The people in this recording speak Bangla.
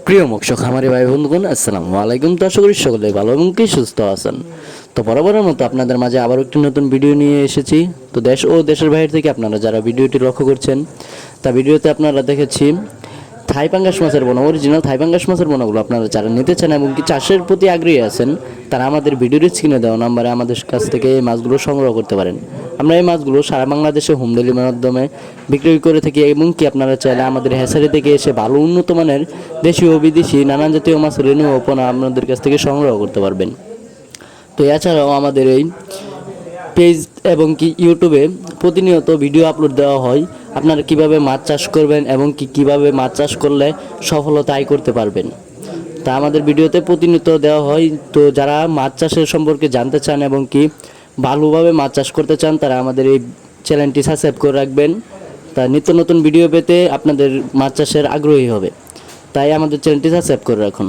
প্রিয় মৎস্য খামারি ভাই বন্ধুগণ, আসসালামু আলাইকুম। তো আশা করি সকলে ভালো এবং কি সুস্থ আছেন। তো বরাবরের মতো আপনাদের মাঝে আবার একটি নতুন ভিডিও নিয়ে এসেছি। তো দেশ ও দেশের বাইরে থেকে আপনারা যারা ভিডিওটি লক্ষ্য করছেন, তা ভিডিওতে আপনারা দেখেছি থাই পাঙ্গাস মাছের বোনা, অরিজিনাল থাই পাঙ্গাস মাছের বোনাগুলো আপনারা যারা নিতে চান এবং কি চাষের প্রতি আগ্রহী আছেন, তারা আমাদের ভিডিওর স্ক্রিনে দেওয়া নাম্বারে আমাদের কাছ থেকে এই মাছগুলো সংগ্রহ করতে পারেন। আমরা এই মাছগুলো সারা বাংলাদেশে হোম ডেলিভারির মাধ্যমে বিক্রয় করে থাকি এবং কি আপনারা চাইলে আমাদের হ্যাচারি থেকে এসে ভালো উন্নত মানের দেশি ও বিদেশি নানান জাতীয় মাছ রেণু ও পোনা আপনাদের কাছ থেকে সংগ্রহ করতে পারবেন। তো এছাড়াও আমাদের এই পেজ এবং কি ইউটিউবে প্রতিনিয়ত ভিডিও আপলোড দেওয়া হয়, আপনারা কিভাবে মাছ চাষ করবেন এবং কিভাবে মাছ চাষ করলে সফলতা আয় করতে পারবেন, তা আমাদের ভিডিওতে প্রতিনিয়ত দেওয়া হয়। তো যারা মাছ চাষের সম্পর্কে জানতে চান এবং কি ভালোভাবে মাছ চাষ করতে চান, তারা আমাদের এই চ্যানেলটি সাবস্ক্রাইব করে রাখবেন। তা নিত্য নতুন ভিডিও পেতে আপনাদের মাছ চাষের আগ্রহী হবে, তাই আমাদের চ্যানেলটি সাবস্ক্রাইব করে রাখুন।